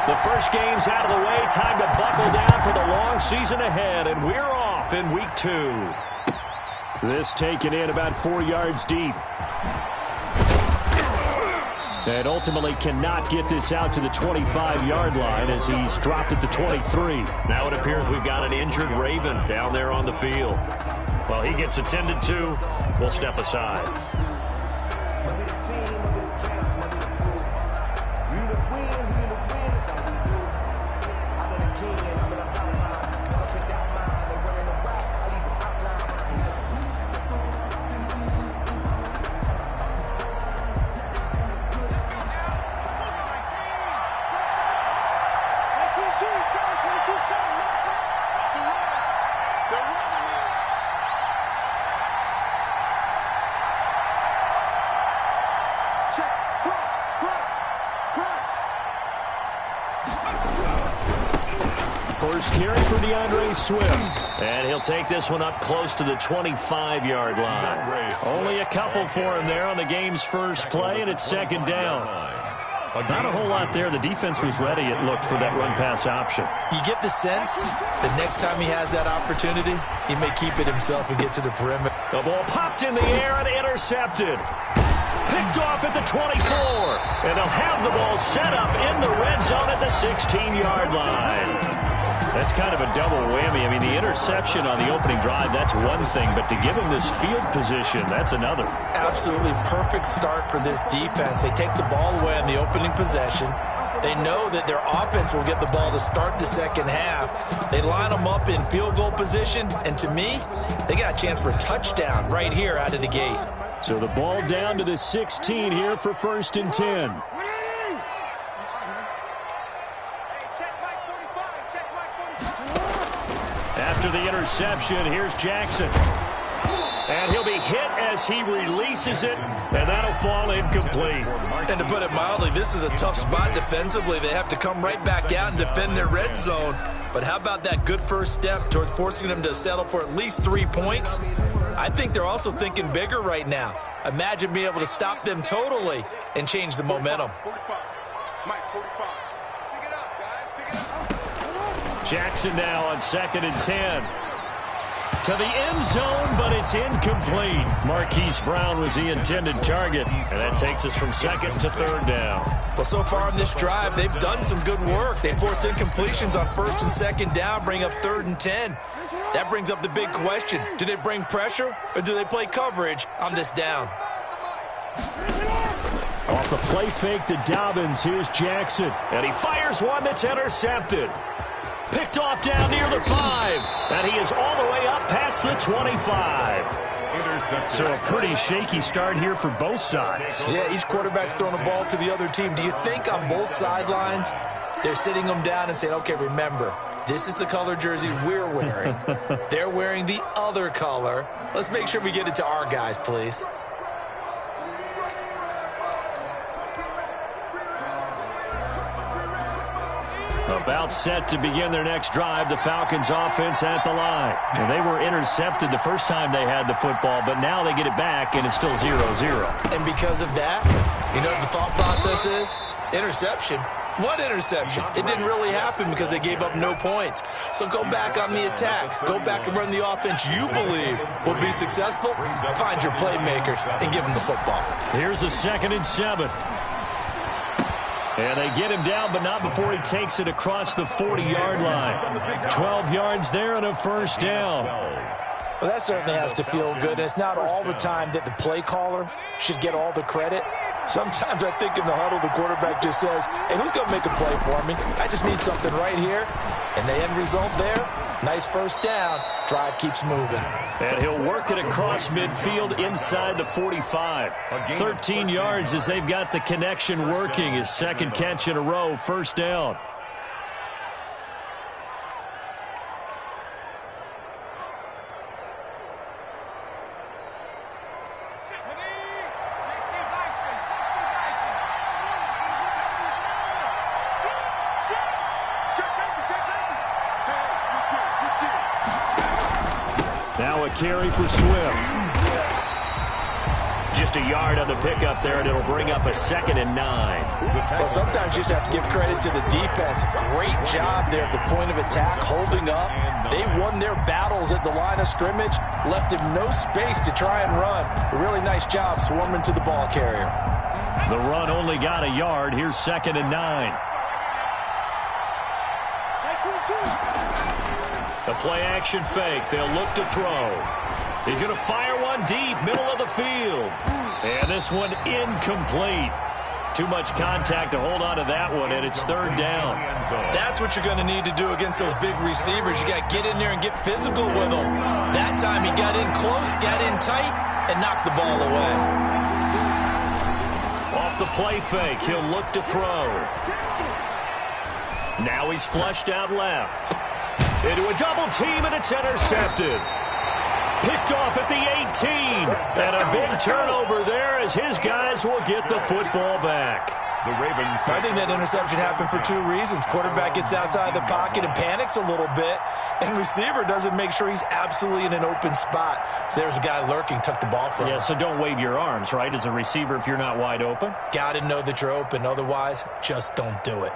The first game's out of the way. Time to buckle down for the long season ahead, and we're off in week 2. This taken in about 4 yards deep. And ultimately cannot get this out to the 25-yard line as he's dropped at the 23. Now it appears we've got an injured Raven down there on the field. While he gets attended to, we'll step aside. First carry for Swift. And he'll take this one up close to the 25-yard line. Only a couple for him there on the game's first play, and it's second down. Not a whole lot there. The defense was ready, it looked, for that run-pass option. You get the sense that next time he has that opportunity, he may keep it himself and get to the perimeter. The ball popped in the air and intercepted. Picked off at the 24. And they'll have the ball set up in the red zone at the 16-yard line. That's kind of a double whammy. I mean, the interception on the opening drive, that's one thing. But to give him this field position, that's another. Absolutely perfect start for this defense. They take the ball away on the opening possession. They know that their offense will get the ball to start the second half. They line them up in field goal position. And to me, they got a chance for a touchdown right here out of the gate. So the ball down to the 16 here for 1st and 10. After the interception, here's Jackson. And he'll be hit as he releases it, and that'll fall incomplete. And to put it mildly, this is a tough spot defensively. They have to come right back out and defend their red zone. But how about that good first step towards forcing them to settle for at least 3 points? I think they're also thinking bigger right now. Imagine being able to stop them totally and change the momentum. Jackson now on 2nd and 10. To the end zone, but it's incomplete. Marquise Brown was the intended target, and that takes us from 2nd to 3rd down. Well, so far on this drive, they've done some good work. They force incompletions on 1st and 2nd down, bring up 3rd and 10. That brings up the big question. Do they bring pressure, or do they play coverage on this down? Off the play fake to Dobbins, here's Jackson. And he fires one that's intercepted. Picked off down near the 5. And he is all the way up past the 25. So a pretty shaky start here for both sides. Yeah, each quarterback's throwing a ball to the other team. Do you think on both sidelines they're sitting them down and saying, okay, remember, this is the color jersey we're wearing. They're wearing the other color. Let's make sure we get it to our guys, please. About set to begin their next drive, the Falcons offense at the line. And they were intercepted the first time they had the football, but now they get it back, and it's still 0-0. And because of that, you know what the thought process is? Interception. What interception? It didn't really happen because they gave up no points. So go back on the attack. Go back and run the offense you believe will be successful. Find your playmakers and give them the football. Here's a 2nd and 7. And they get him down, but not before he takes it across the 40-yard line. 12 yards there and a 1st down. Well, that certainly has to feel good. It's not all the time that the play caller should get all the credit. Sometimes I think in the huddle, the quarterback just says, hey, who's going to make a play for me? I just need something right here. And the end result there, nice 1st down. Drive keeps moving. And he'll work it across midfield inside the 45. 13 yards as they've got the connection working. His 2nd catch in a row, 1st down. Now a carry for Swift. Just a yard on the pickup there, and it'll bring up a 2nd and 9. Well, sometimes you just have to give credit to the defense. Great job there at the point of attack, holding up. They won their battles at the line of scrimmage, left him no space to try and run. A really nice job swarming to the ball carrier. The run only got a yard. Here's 2nd and 9. The play-action fake. They'll look to throw. He's going to fire one deep, middle of the field. And this one incomplete. Too much contact to hold on to that one, and it's 3rd down. That's what you're going to need to do against those big receivers. You got to get in there and get physical with them. That time he got in close, got in tight, and knocked the ball away. Off the play fake, he'll look to throw. Now he's flushed out left. Into a double team, and it's intercepted. Picked off at the 18. And a big turnover there as his guys will get the football back. The Ravens. I think that interception happened for 2 reasons. Quarterback gets outside the pocket and panics a little bit. And receiver doesn't make sure he's absolutely in an open spot. So there's a guy lurking, took the ball from him. Yeah, so don't wave your arms, right, as a receiver if you're not wide open. Got to know that you're open. Otherwise, just don't do it.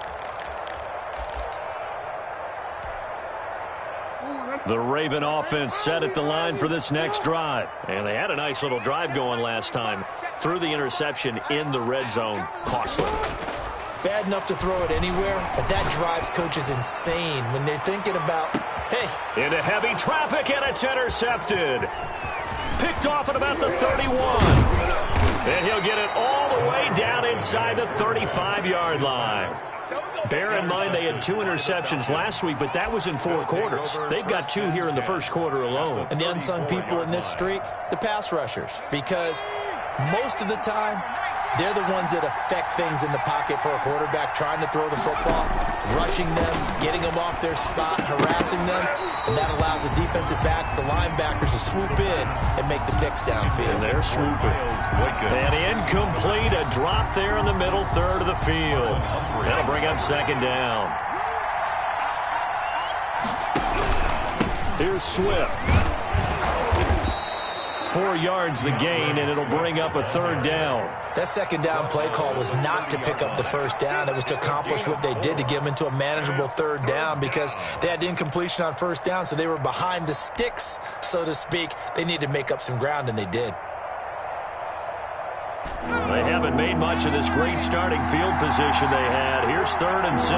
The Raven offense set at the line for this next drive. And they had a nice little drive going last time. Threw the interception in the red zone. Costly. Bad enough to throw it anywhere, but that drives coaches insane when they're thinking about, hey. Into heavy traffic, and it's intercepted. Picked off at about the 31. And he'll get it all the way down inside the 35-yard line. Bear in mind they had 2 interceptions last week, but that was in 4 quarters. They've got 2 here in the first quarter alone. And the unsung people in this streak, the pass rushers, because most of the time, they're the ones that affect things in the pocket for a quarterback, trying to throw the football, rushing them, getting them off their spot, harassing them, and that allows the defensive backs, the linebackers, to swoop in and make the picks downfield. And they're swooping. And incomplete, a drop there in the middle third of the field. That'll bring up 2nd down. Here's Swift. 4 yards the gain, and it'll bring up a 3rd down. That 2nd down play call was not to pick up the 1st down. It was to accomplish what they did, to get them into a manageable 3rd down, because they had incompletion on 1st down, so they were behind the sticks, so to speak. They needed to make up some ground, and they did. They haven't made much of this great starting field position they had. Here's 3rd and 6.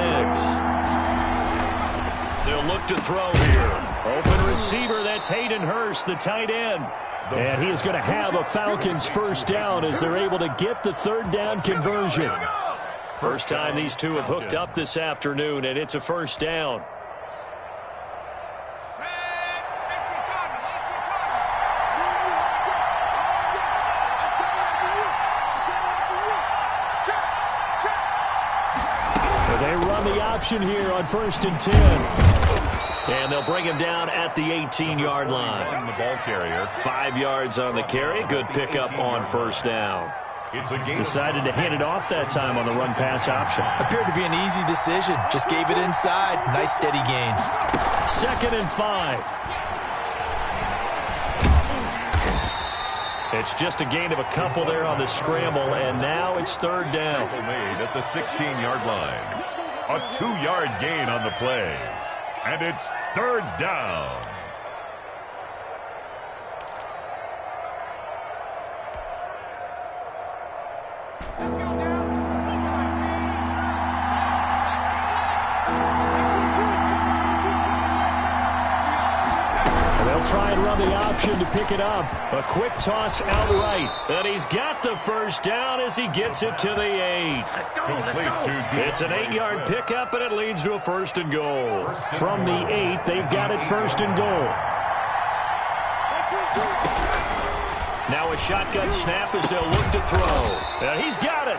They'll look to throw here. Open receiver, that's Hayden Hurst, the tight end. And he is going to have a Falcons 1st down as they're able to get the 3rd down conversion. First time these two have hooked up this afternoon, and it's a 1st down. They run the option here on 1st and 10. And they'll bring him down at the 18-yard line. The ball carrier. 5 yards on the carry. Good pickup on 1st down. Decided to hand it off that time on the run-pass option. Appeared to be an easy decision. Just gave it inside. Nice steady gain. 2nd and 5. It's just a gain of a couple there on the scramble, and now it's 3rd down. Made at the 16-yard line. A 2-yard gain on the play. And it's 3rd down. They'll try and run the option to pick it up. A quick toss outright. And he's got the 1st down as he gets it to the 8. It's an 8-yard pickup, and it leads to a 1st and goal. From the 8, they've got it 1st and goal. Now a shotgun snap as they'll look to throw. And he's got it.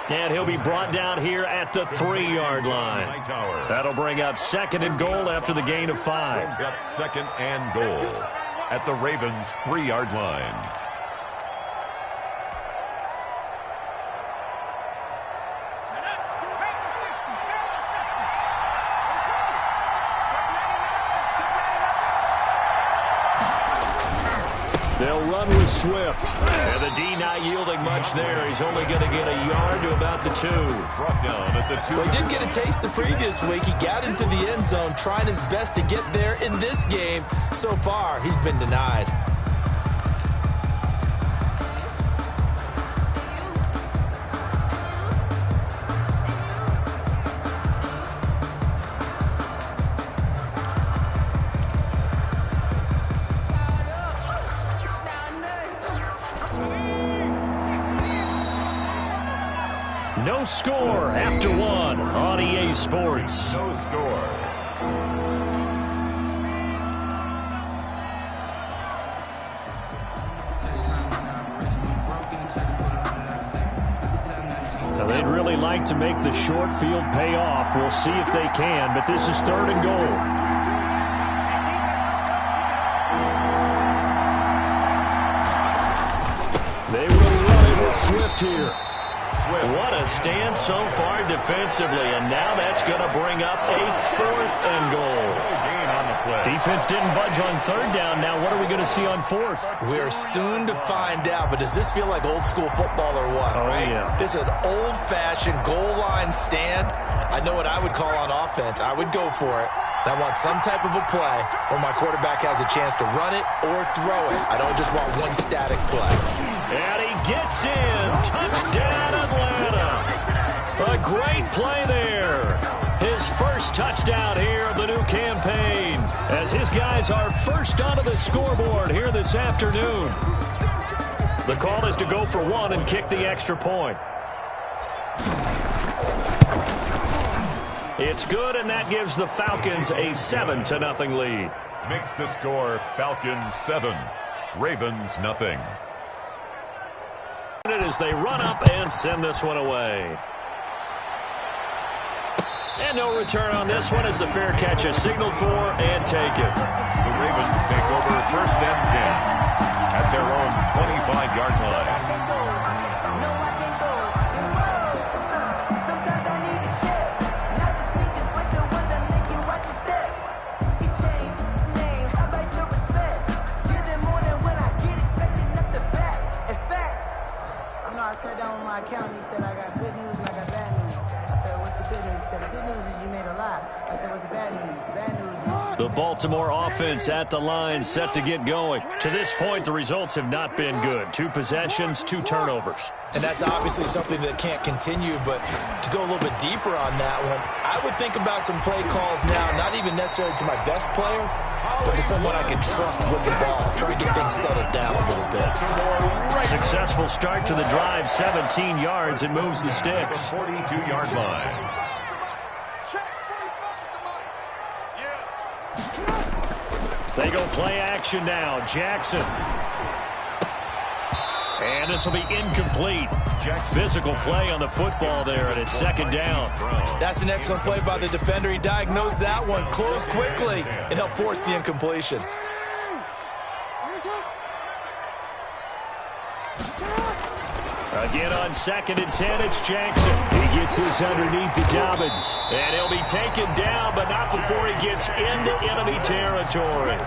And he'll be brought down here at the 3-yard line. That'll bring up 2nd and goal after the gain of 5. Brings up 2nd and goal at the Ravens' 3-yard line. They'll run with Swift. And the D not yielding much there. He's only going to get a yard to about the 2. Brought down at the 2. Well, he did get a taste the previous week. He got into the end zone, trying his best to get there in this game. So far, he's been denied. No score after 1 on EA Sports. No score. Now they'd really like to make the short field pay off. We'll see if they can, but this is 3rd and goal. They will run it with Swift here. What a stand so far defensively, and now that's going to bring up a 4th and goal. Gain on the play. Defense didn't budge on 3rd down. Now what are we going to see on 4th? We are soon to find out, but does this feel like old school football or what? Oh, right? yeah. This is an old-fashioned goal line stand. I know what I would call on offense. I would go for it. And I want some type of a play where my quarterback has a chance to run it or throw it. I don't just want one static play. And he gets in. Touchdown, Atlanta. A great play there. His first touchdown here of the new campaign as his guys are first onto the scoreboard here this afternoon. The call is to go for 1 and kick the extra point. It's good, and that gives the Falcons a 7-0 lead. Makes the score Falcons 7, Ravens nothing. As they run up and send this one away. And no return on this one as the fair catch is signaled for and taken. The Ravens take over 1st and 10 at their own 25-yard line. I sat down with my accountant. He said, I got good news and I got bad news. I said, what's the good news? He said, the good news is you made a lot. I said, what's the bad news? The bad news is... The Baltimore offense at the line, set to get going. To this point, the results have not been good. 2 possessions, 2 turnovers. And that's obviously something that can't continue, but to go a little bit deeper on that one, I would think about some play calls now, not even necessarily to my best player, but to someone I can trust with the ball. Try and get things settled down a little bit. Successful start to the drive, 17 yards. It moves the sticks. 42-yard line. They go play action now. Jackson. And this will be incomplete. Physical play on the football there, and it's 2nd down. That's an excellent play by the defender. He diagnosed that one, closed quickly, and helped force the incompletion. Again on 2nd and 10, it's Jackson. He gets this underneath to Dobbins. And he'll be taken down, but not before he gets into enemy territory.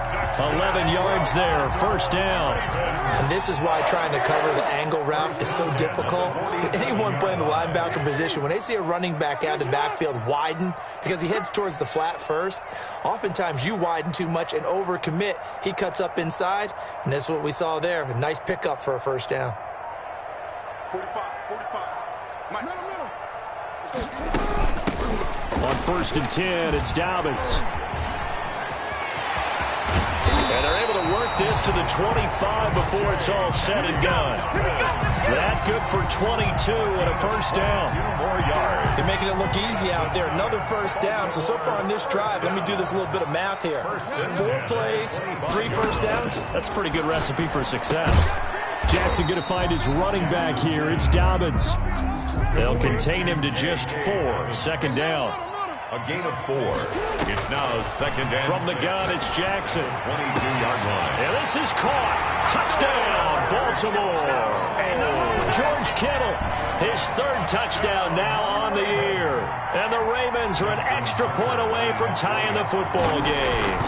11 yards there, 1st down. And this is why trying to cover the angle route is so difficult. Anyone playing the linebacker position, when they see a running back out of the backfield widen, because he heads towards the flat first, oftentimes you widen too much and overcommit. He cuts up inside, and that's what we saw there. A nice pickup for a 1st down. 45. Middle. On 1st and 10, it's Dobbins. And they're able to work this to the 25 before it's all said and done. That good for 22 and a 1st down. 2 more yards. They're making it look easy out there. Another 1st down. So far on this drive, let me do this little bit of math here. 4 plays, 3 1st downs. That's a pretty good recipe for success. Jackson going to find his running back here. It's Dobbins. They'll contain him to just 4. 2nd down. A gain of 4. It's now 2nd and From the gun, it's Jackson. 22-yard line. And this is caught. Touchdown, Baltimore. George Kittle, his 3rd touchdown now on the year. And the Ravens are an extra point away from tying the football game.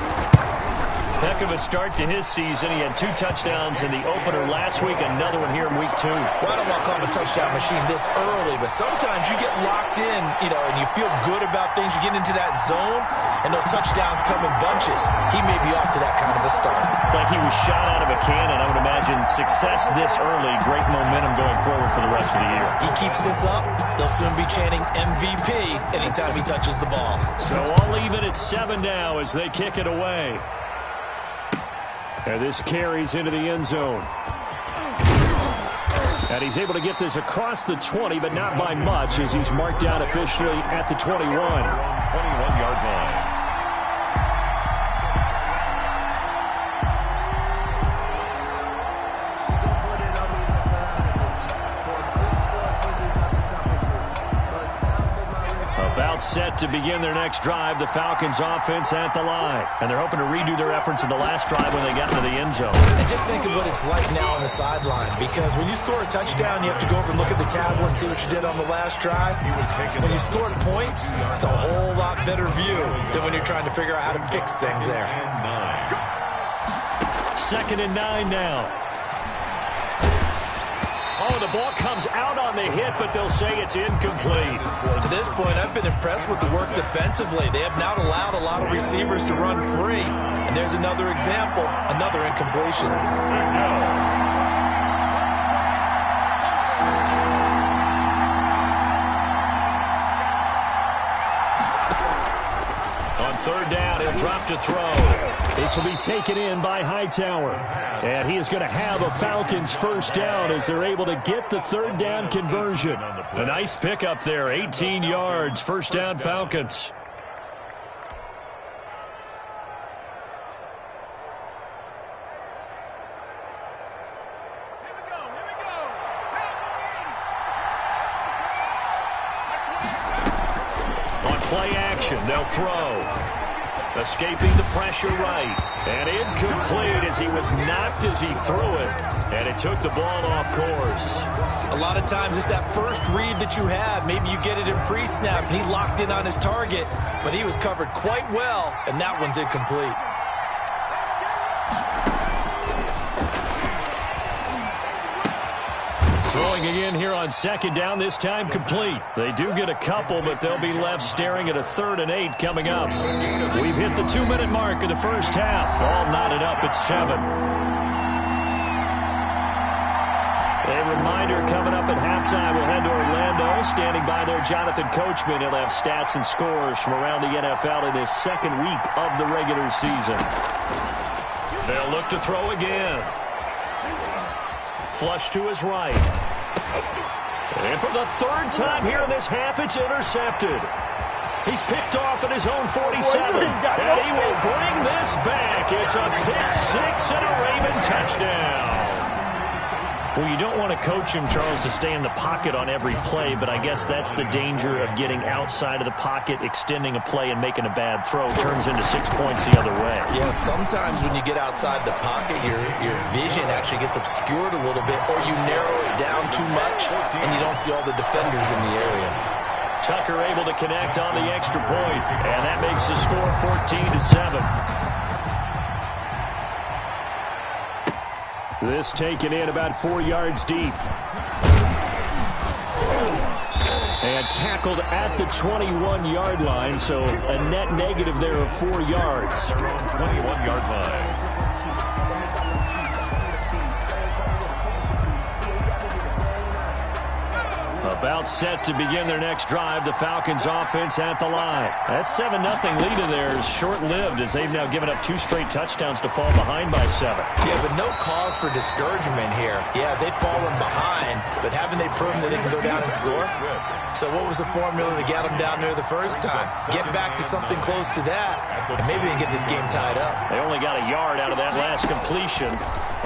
Heck of a start to his season. He had 2 touchdowns in the opener last week, another one here in week 2. Well, I don't want to call him a touchdown machine this early, but sometimes you get locked in, and you feel good about things. You get into that zone, and those touchdowns come in bunches. He may be off to that kind of a start. It's like he was shot out of a cannon. I would imagine success this early, great momentum going forward for the rest of the year. He keeps this up, they'll soon be chanting MVP anytime he touches the ball. So all even at 7 now as they kick it away. And this carries into the end zone. And he's able to get this across the 20, but not by much, as he's marked out officially at the 21. 21-yard line. About set to begin their next drive, the Falcons offense at the line. And they're hoping to redo their efforts in the last drive when they got into the end zone. And just think of what it's like now on the sideline, because when you score a touchdown, you have to go over and look at the tablet and see what you did on the last drive. When you scored points, it's a whole lot better view than when you're trying to figure out how to fix things there. 2nd and 9 now. Oh, the ball comes out on the hit, but they'll say it's incomplete. To this point, I've been impressed with the work defensively. They have not allowed a lot of receivers to run free. And there's another example, another incompletion. On 3rd down, he'll drop to throw. This will be taken in by Hightower. And he is going to have a Falcons first down as they're able to get the 3rd down conversion. A nice pickup there, 18 yards, first down Falcons. On play action, they'll throw. Escaping the pressure right. And incomplete as he was knocked as he threw it. And it took the ball off course. A lot of times it's that first read that you have. Maybe you get it in pre-snap and he locked in on his target. But he was covered quite well, and that one's incomplete. Throwing again here on 2nd down, this time complete. They do get a couple, but they'll be left staring at a 3rd and 8 coming up. We've hit the 2-minute mark of the first half. All knotted up at 7. A reminder coming up at halftime, we'll head to Orlando. Standing by there, Jonathan Coachman. He'll have stats and scores from around the NFL in his 2nd week of the regular season. They'll look to throw again. Flush to his right. And for the 3rd time here in this half, it's intercepted. He's picked off at his own 47. And he will bring this back. It's a pick 6 and a Raven touchdown. Well, you don't want to coach him, Charles, to stay in the pocket on every play, but I guess that's the danger of getting outside of the pocket, extending a play, and making a bad throw. Turns into 6 points the other way. Yeah, sometimes when you get outside the pocket, your vision actually gets obscured a little bit, or you narrow it down too much, and you don't see all the defenders in the area. Tucker able to connect on the extra point, and that makes the score 14-7. This taken in about 4 yards deep. And tackled at the 21-yard line, so a net negative there of 4 yards. 21-yard line. About set to begin their next drive, the Falcons offense at the line. That 7-0 lead of theirs short-lived as they've now given up 2 straight touchdowns to fall behind by 7. Yeah, but no cause for discouragement here. Yeah, they've fallen behind, but haven't they proven that they can go down and score? So what was the formula that got them down there the first time? Get back to something close to that, and maybe they can get this game tied up. They only got a yard out of that last completion,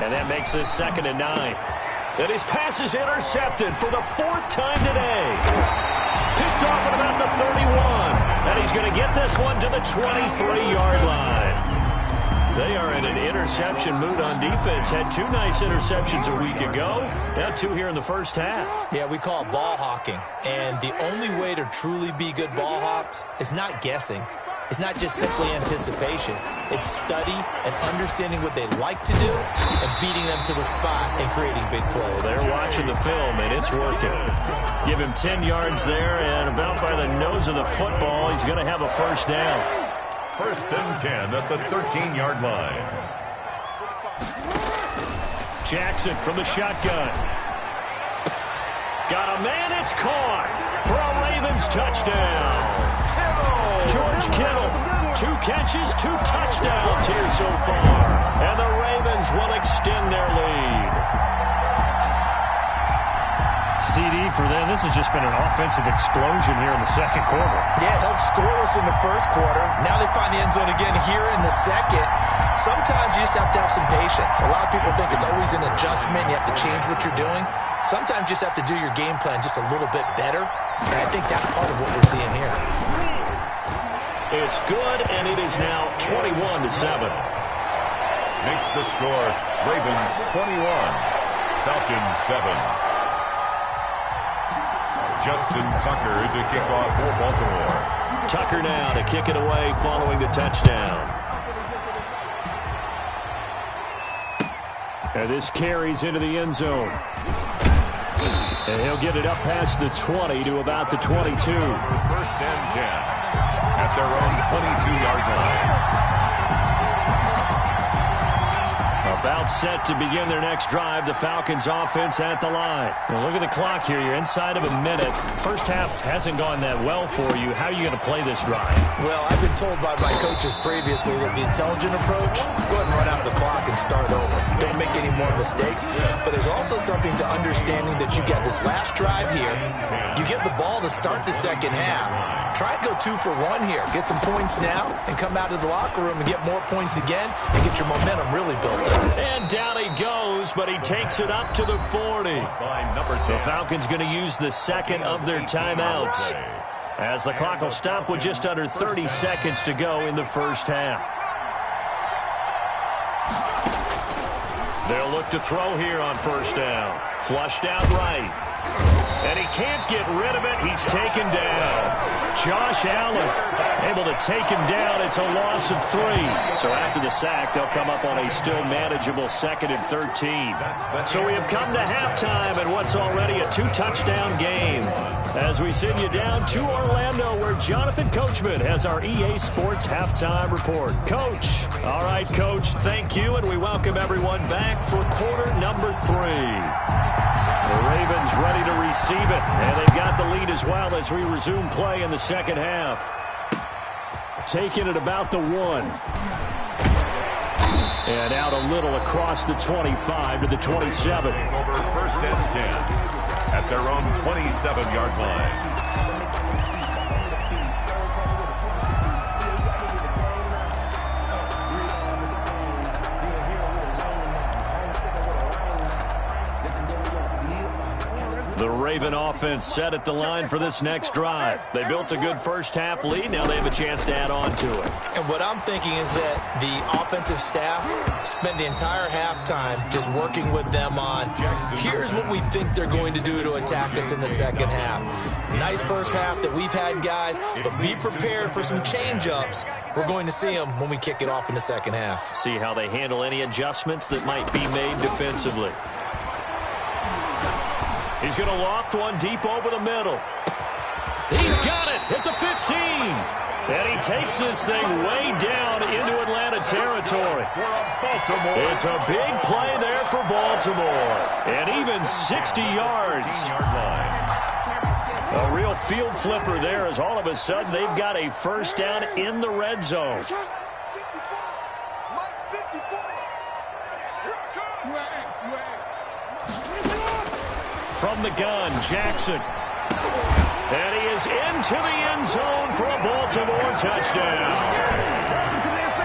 and that makes this 2nd and 9. And his pass is intercepted for the 4th time today. Picked off at about the 31. And he's going to get this one to the 23-yard line. They are in an interception mood on defense. Had 2 nice interceptions a week ago. Now 2 here in the first half. Yeah, we call it ball hawking. And the only way to truly be good ball hawks is not guessing. is not just simply anticipation. It's study and understanding what they like to do and beating them to the spot and creating big plays. They're watching the film, and it's working. Give him 10 yards there, and about by the nose of the football, he's going to have a first down. First and 10 at the 13-yard line. Jackson from the shotgun. Got a man, it's caught for a Ravens touchdown. George Kittle, 2 catches, 2 touchdowns here so far. And the Ravens will extend their lead. CD for them, this has just been an offensive explosion here in the second quarter. Yeah, held scoreless in the first quarter. Now they find the end zone again here in the second. Sometimes you just have to have some patience. A lot of people think it's always an adjustment. You have to change what you're doing. Sometimes you just have to do your game plan just a little bit better. And I think that's part of what we're seeing here. It's good, and it is now 21-7. Makes the score Ravens 21, Falcons 7. Justin Tucker to kick off for Baltimore. Tucker now to kick it away following the touchdown. And this carries into the end zone. And he'll get it up past the 20 to about the 22. First and 10 at their own 22-yard line. About set to begin their next drive. The Falcons offense at the line. Well, look at the clock here. You're inside of a minute. First half hasn't gone that well for you. How are you going to play this drive? Well, I've been told by my coaches previously that the intelligent approach, go ahead and run out the clock and start over. Don't make any more mistakes. But there's also something to understanding that you get this last drive here. You get the ball to start the second half. Try and go 2 for 1 here. Get some points now and come out of the locker room and get more points again and get your momentum really built up. And down he goes, but he takes it up to the 40. The Falcons going to use the second of their timeouts, as the clock will stop with just under 30 seconds to go in the first half. They'll look to throw here on first down. Flushed out right. And he can't get rid of it. He's taken down. Josh Allen able to take him down. It's a loss of 3. So after the sack, they'll come up on a still manageable 2nd and 13. So we have come to halftime in what's already a 2-touchdown game, as we send you down to Orlando, where Jonathan Coachman has our EA Sports halftime report. Coach. All right, Coach, thank you, and we welcome everyone back for quarter number 3. The Ravens ready to receive it, and they've got the lead as well as we resume play in the second half. Taking it about the 1. And out a little across the 25 to the 27. Over first and 10 at their own 27-yard line. The Raven offense set at the line for this next drive. They built a good first half lead. Now they have a chance to add on to it. And what I'm thinking is that the offensive staff spent the entire halftime just working with them on, here's what we think they're going to do to attack us in the second half. Nice first half that we've had, guys, but be prepared for some change-ups. We're going to see them when we kick it off in the second half. See how they handle any adjustments that might be made defensively. He's going to loft one deep over the middle. He's got it at the 15. And he takes this thing way down into Atlanta territory. It's a big play there for Baltimore. And even 60 yards. A real field flipper there, as all of a sudden they've got a first down in the red zone. From the gun, Jackson. And he is into the end zone for a Baltimore touchdown.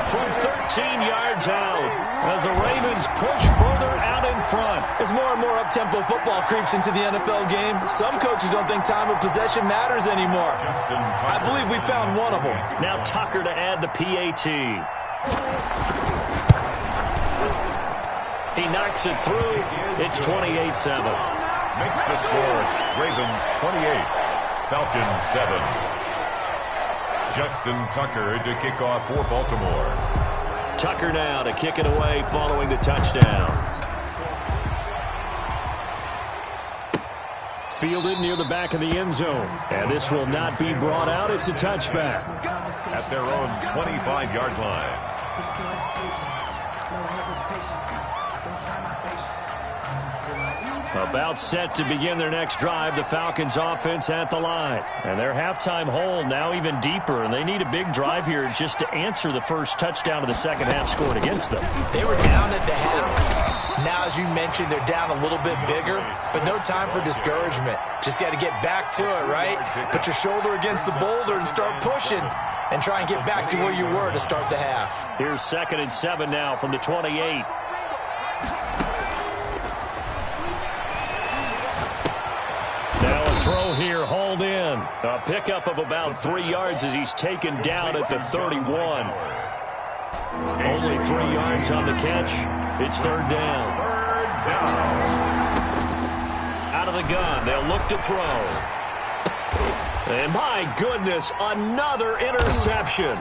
From 13 yards out, as the Ravens push further out in front. As more and more up-tempo football creeps into the NFL game, some coaches don't think time of possession matters anymore. I believe we found one of them. Now Tucker to add the PAT. He knocks it through. It's 28-7. Makes the score Ravens 28, Falcons 7. Justin Tucker to kick off for Baltimore. Tucker now to kick it away following the touchdown. Fielded near the back of the end zone. And this will not be brought out. It's a touchback. At their own 25-yard line. About set to begin their next drive, the Falcons offense at the line. And their halftime hole now even deeper, and they need a big drive here just to answer the first touchdown of the second half scored against them. They were down at the half. Now, as you mentioned, they're down a little bit bigger, but no time for discouragement. Just got to get back to it, right? Put your shoulder against the boulder and start pushing and try and get back to where you were to start the half. Here's 2nd and 7 now from the 28. Now a throw here, hauled in. A pickup of about 3 yards as he's taken down at the 31. Only 3 yards on the catch. It's 3rd down. Out of the gun, they'll look to throw. And my goodness, another interception.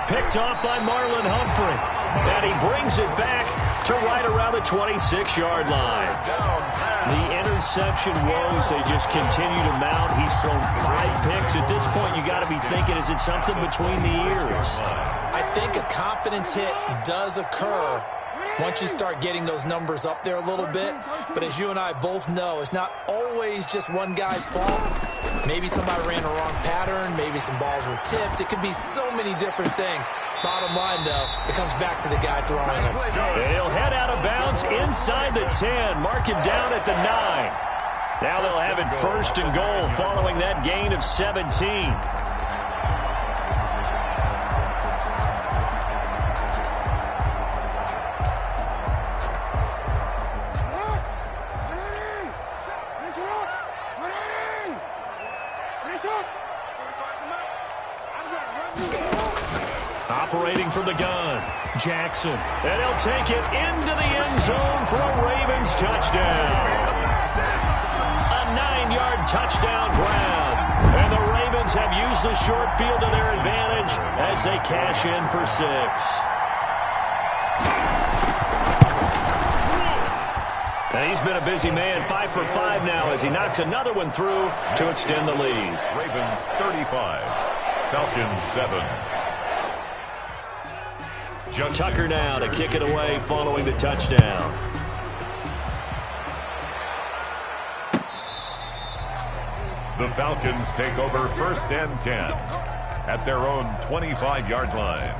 Picked off by Marlon Humphrey. And he brings it back to right around the 26-yard line. The interception woes, they just continue to mount. He's thrown 5 picks. At this point, you got to be thinking, is it something between the ears? I think a confidence hit does occur once you start getting those numbers up there a little bit. But as you and I both know, it's not always just one guy's fault. Maybe somebody ran a wrong pattern. Maybe some balls were tipped. It could be so many different things. Bottom line, though, it comes back to the guy throwing them. And he'll head out of bounds inside the 10. Mark it down at the 9. Now they'll have it 1st and goal following that gain of 17. Operating from the gun, Jackson. And he'll take it into the end zone for a Ravens touchdown. A 9-yard touchdown grab. And the Ravens have used the short field to their advantage as they cash in for 6. And he's been a busy man, 5 for 5 now as he knocks another one through to extend the lead. Ravens 35, Falcons 7. Tucker now to kick it away following the touchdown. The Falcons take over 1st and 10 at their own 25-yard line.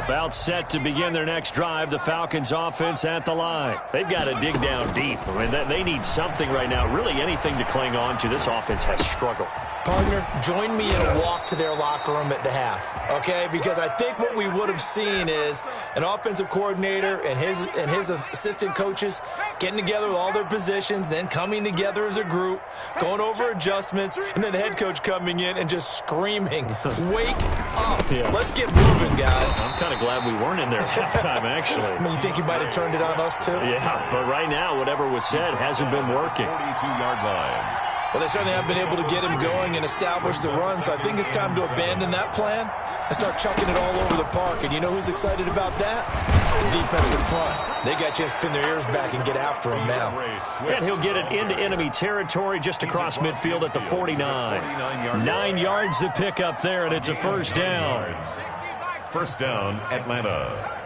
About set to begin their next drive, the Falcons offense at the line. They've got to dig down deep. I mean, they need something right now, really anything to cling on to. This offense has struggled. Partner, join me in a walk to their locker room at the half, okay? Because I think what we would have seen is an offensive coordinator and his assistant coaches getting together with all their positions, then coming together as a group, going over adjustments, and then the head coach coming in and just screaming, wake up. Yeah. Let's get moving, guys. I'm kind of glad we weren't in there at halftime, actually. I mean, you think you might have turned it on us, too? Yeah, but right now, whatever was said hasn't been working. 42-yard line. Well, they certainly have been able to get him going and establish the run, so I think it's time to abandon that plan and start chucking it all over the park. And you know who's excited about that? The defensive front. They got a chance to pin their ears back and get after him now. And he'll get it into enemy territory just across midfield at the 49. 9 yards to pick up there, and it's a 1st down. 1st down, Atlanta.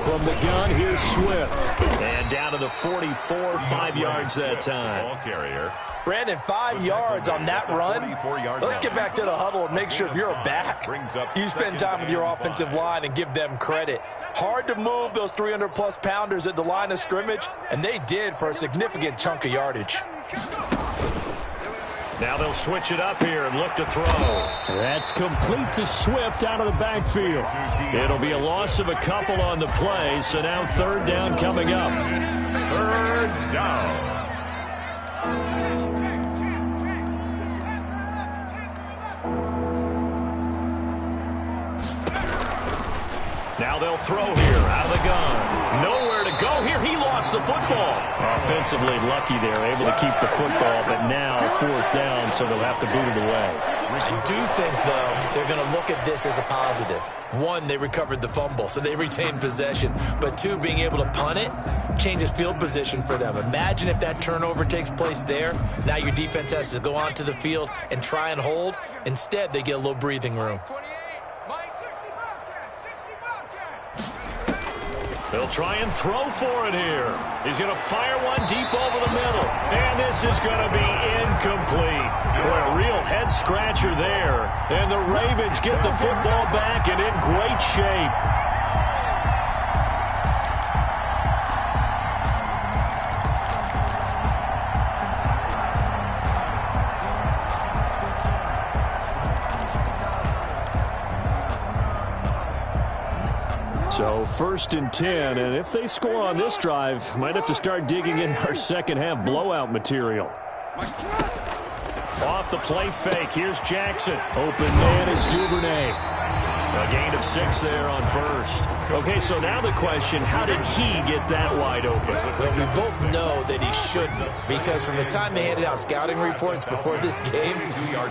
From the gun, here's Swift. And down to the 44, 5 yards that time. Ball carrier. Brandon, 5 yards on that run. Let's get back to the huddle and make sure if you're a back, you spend time with your offensive line and give them credit. Hard to move those 300-plus pounders at the line of scrimmage, and they did for a significant chunk of yardage. Now they'll switch it up here and look to throw. That's complete to Swift out of the backfield. It'll be a loss of a couple on the play, so now 3rd down coming up. 3rd down. Now they'll throw here out of the gun. Nowhere to go here. He lost the football. Offensively lucky there, able to keep the football, but now 4th down, so they'll have to boot it away. I do think, though, they're going to look at this as a positive. 1, they recovered the fumble, so they retained possession. But 2, being able to punt it changes field position for them. Imagine if that turnover takes place there. Now your defense has to go onto the field and try and hold. Instead, they get a little breathing room. They'll try and throw for it here. He's going to fire one deep over the middle. And this is going to be incomplete. Boy, a real head-scratcher there. And the Ravens get the football back and in great shape. So 1st and 10, and if they score on this drive, might have to start digging in our second-half blowout material. Off the play fake, here's Jackson. Open man is Duvernay. A gain of 6 there on 1st. Okay, so now the question, how did he get that wide open? Well, we both know that he shouldn't, because from the time they handed out scouting reports before this game,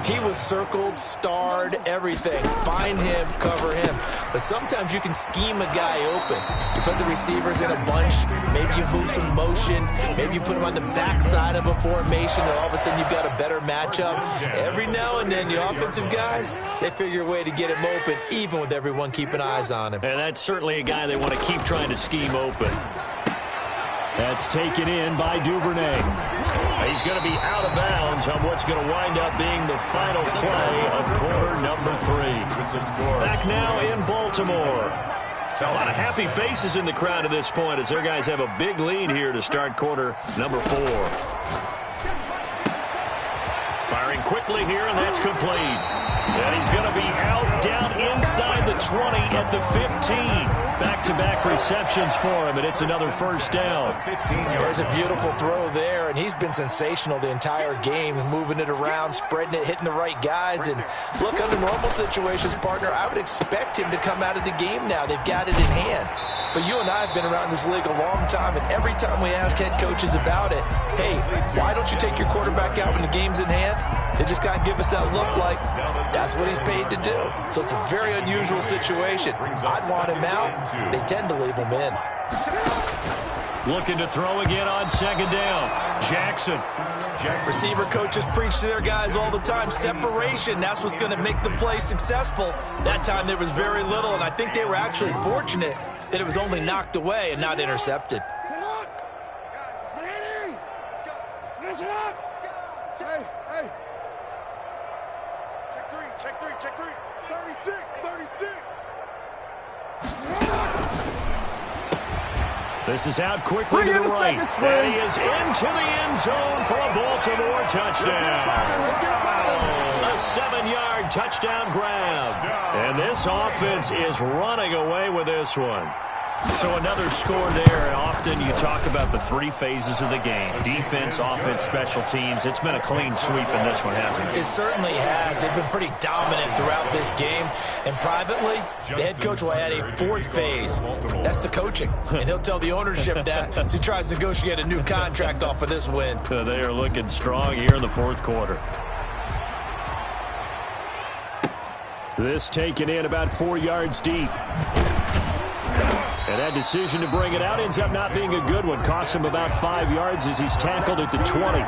he was circled, starred, everything. Find him, cover him. But sometimes you can scheme a guy open. You put the receivers in a bunch, maybe you move some motion, maybe you put him on the backside of a formation, and all of a sudden you've got a better matchup. Every now and then, the offensive guys, they figure a way to get him open, even with everyone keeping eyes on him. And that's certainly a guy they want to keep trying to scheme open. That's taken in by Duvernay. He's going to be out of bounds on what's going to wind up being the final play of quarter number 3. Back now in Baltimore. A lot of happy faces in the crowd at this point as their guys have a big lead here to start quarter number 4. Firing quickly here, and that's complete. And he's going to be out down inside the 20 at the 15. Back-to-back receptions for him, and it's another 1st down. There's a beautiful throw there, and he's been sensational the entire game, moving it around, spreading it, hitting the right guys. And look, under normal situations, partner, I would expect him to come out of the game now. They've got it in hand. But you and I have been around this league a long time, and every time we ask head coaches about it, hey, why don't you take your quarterback out when the game's in hand? They just kind of give us that look like that's what he's paid to do. So it's a very unusual situation. I'd want him out. They tend to leave him in. Looking to throw again on 2nd down. Jackson. Receiver coaches preach to their guys all the time. Separation, that's what's going to make the play successful. That time there was very little, and I think they were actually fortunate that it was only knocked away and not intercepted. Hey. Check three. 36. This is out quickly to the right. And he is into the end zone for a Baltimore touchdown. A 7-yard touchdown grab. And this offense is running away with this one. So another score there. Often you talk about the 3 phases of the game. Defense, offense, special teams. It's been a clean sweep in this one, hasn't it? It certainly has. They've been pretty dominant throughout this game. And privately, the head coach will add a 4th phase. That's the coaching. And he'll tell the ownership that as he tries to negotiate a new contract off of this win. They are looking strong here in the 4th quarter. This taken in about 4 yards deep. And that decision to bring it out ends up not being a good one. Costs him about 5 yards as he's tackled at the 20.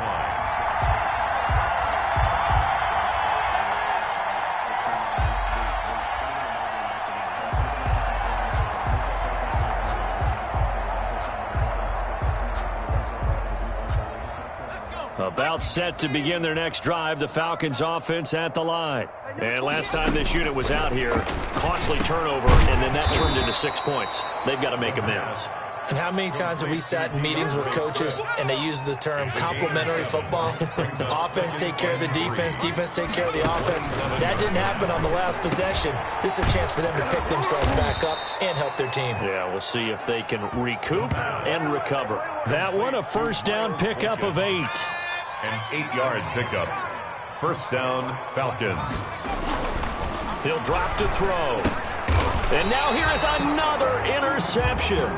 About set to begin their next drive, the Falcons offense at the line. And last time this unit was out here, costly turnover, and then that turned into 6 points. They've got to make amends. And how many times have we sat in meetings with coaches and they use the term complementary football? Offense take care of the defense, defense take care of the offense. That didn't happen on the last possession. This is a chance for them to pick themselves back up and help their team. Yeah, we'll see if they can recoup and recover. That one, a 1st down pickup of 8. An 8-yard pickup. 1st down, Falcons. He'll drop to throw. And now here is another interception.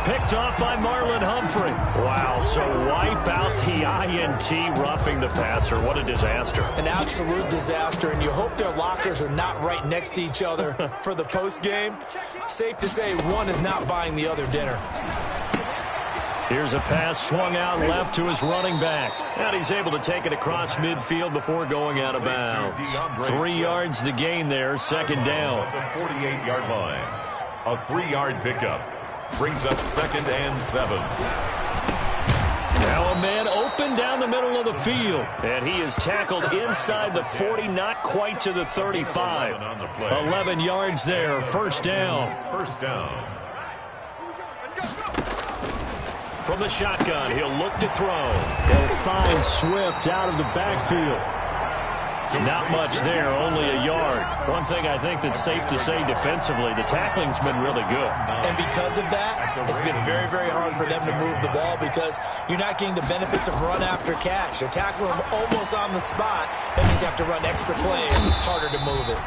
picked off by Marlon Humphrey. Wow, so wipe out the INT roughing the passer. What a disaster. An absolute disaster, and you hope their lockers are not right next to each other for the postgame. Safe to say one is not buying the other dinner. Here's a pass swung out left to his running back. And he's able to take it across midfield before going out of bounds. 3 yards the gain there, second down. At the 48-yard line. A 3-yard pickup brings up 2nd and 7. Now a man open down the middle of the field. And he is tackled inside the 40, not quite to the 35. 11 yards there, first down. First down. From the shotgun, he'll look to throw. He'll find Swift out of the backfield. Not much there, only a yard. One thing I think that's safe to say defensively, the tackling's been really good. And because of that, it's been very, very hard for them to move the ball because you're not getting the benefits of run after catch. They're tackling them almost on the spot. That means you have to run extra plays, harder to move it.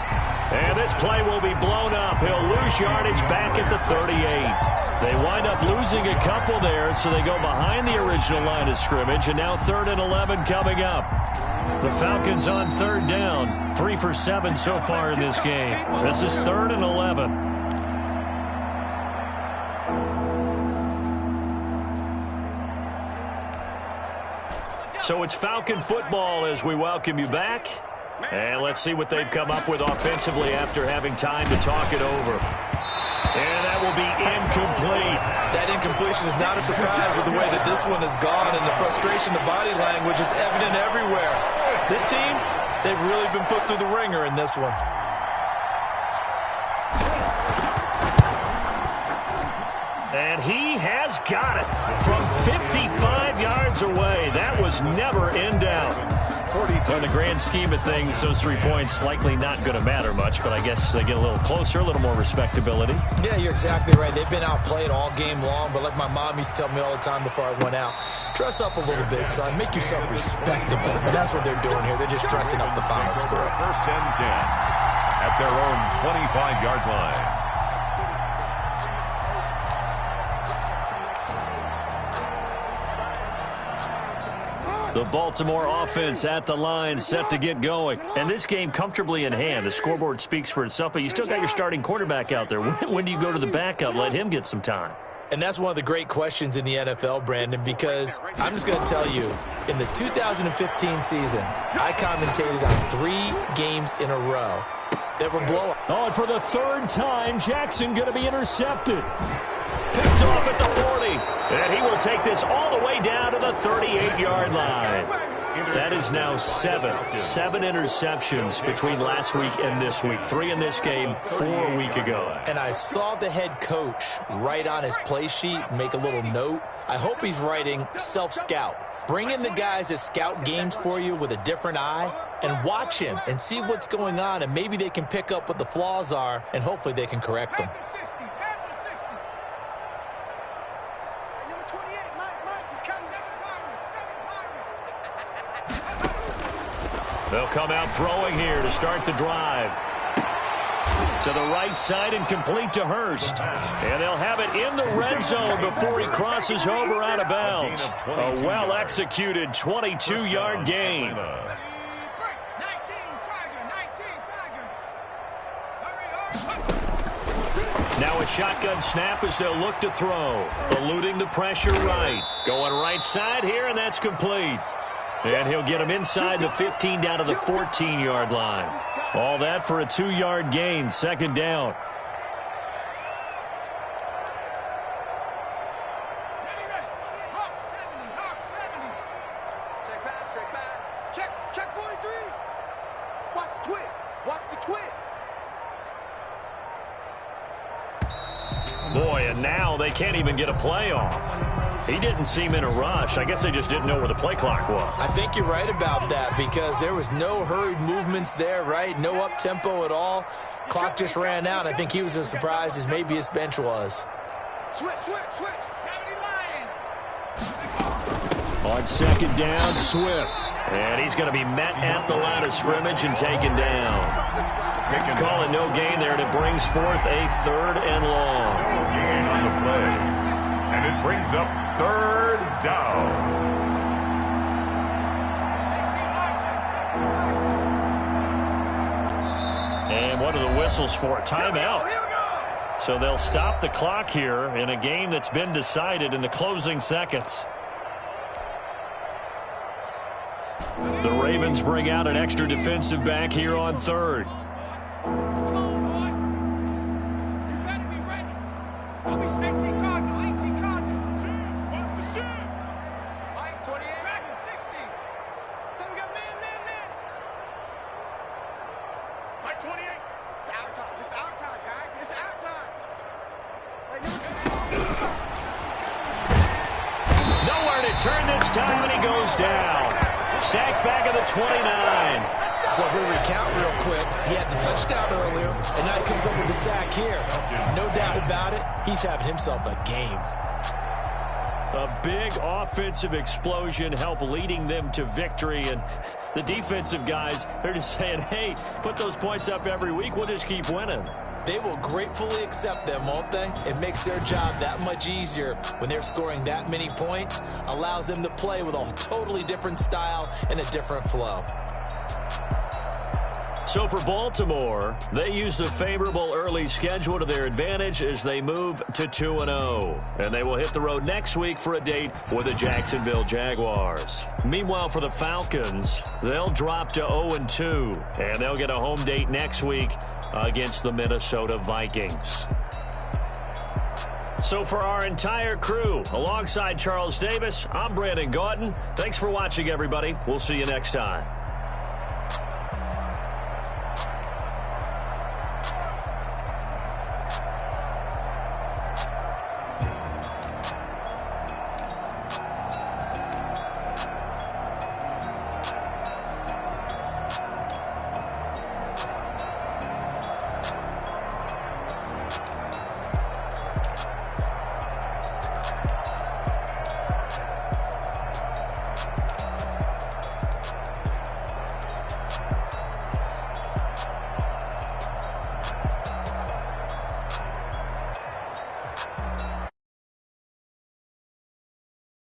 And this play will be blown up. He'll lose yardage back at the 38. They wind up losing a couple there, so they go behind the original line of scrimmage, and now 3rd and 11 coming up. The Falcons on 3rd down, 3 for 7 so far in this game. This is 3rd and 11. So it's Falcon football as we welcome you back. And let's see what they've come up with offensively after having time to talk it over. And that will be incomplete. That incompletion is not a surprise with the way that this one has gone, and the frustration, the body language is evident everywhere. This team, they've really been put through the ringer in this one. And he has got it from 55 yards away. That was never in doubt. In the grand scheme of things, those 3 points likely not going to matter much, but I guess they get a little closer, a little more respectability. Yeah, you're exactly right. They've been outplayed all game long, but like my mom used to tell me all the time before I went out, dress up a little bit, son. Make yourself respectable. And that's what they're doing here. They're just dressing up the final score. 1st and 10 at their own 25-yard line. The Baltimore offense at the line, set to get going. And this game comfortably in hand. The scoreboard speaks for itself, but you still got your starting quarterback out there. When do you go to the backup? Let him get some time. And that's one of the great questions in the NFL, Brandon, because I'm just going to tell you, in the 2015 season, I commentated on 3 games in a row that were blowouts. Oh, and for the 3rd time, Jackson going to be intercepted. Picked off at the 40. And he will take this all the way down to the 38-yard line. That is now 7 interceptions between last week and this week. 3 in this game, 4 a week ago. And I saw the head coach write on his play sheet, make a little note. I hope he's writing self-scout. Bring in the guys that scout games for you with a different eye and watch him and see what's going on, and maybe they can pick up what the flaws are, and hopefully they can correct them. They'll come out throwing here to start the drive. To the right side and complete to Hurst. And they'll have it in the red zone before he crosses over out of bounds. A well-executed 22-yard gain. Now a shotgun snap as they'll look to throw. Eluding the pressure right. Going right side here, and that's complete. And he'll get him inside the 15 down to the 14-yard line. All that for a 2-yard gain, 2nd down. Check pass, check pass. Check 43. Watch the twist. Watch the twist. Boy, and now they can't even get a play off. He didn't seem in a rush. I guess they just didn't know where the play clock was. I think you're right about that because there was no hurried movements there, right? No up-tempo at all. Clock just ran out. I think he was as surprised as maybe his bench was. Switch. On 2nd down, Swift. And he's going to be met at the line of scrimmage and taken down. Calling no gain there, and it brings forth a 3rd and long. Gain on the play. And it brings up third down. And what are the whistles for? Timeout. So they'll stop the clock here in a game that's been decided in the closing seconds. The Ravens bring out an extra defensive back here on third. Nowhere to turn this time, and he goes down. Sacked back at the 29. So if we recount real quick, he had the touchdown earlier, and now he comes up with the sack here. No doubt about it, he's having himself a game. A big offensive explosion helped leading them to victory, and the defensive guys, they're just saying, hey, put those points up every week, we'll just keep winning. They will gratefully accept them, won't they? It makes their job that much easier when they're scoring that many points, allows them to play with a totally different style and a different flow. So for Baltimore, they used a favorable early schedule to their advantage as they move to 2-0. And they will hit the road next week for a date with the Jacksonville Jaguars. Meanwhile, for the Falcons, they'll drop to 0-2. And they'll get a home date next week against the Minnesota Vikings. So for our entire crew, alongside Charles Davis, I'm Brandon Gautin. Thanks for watching, everybody. We'll see you next time.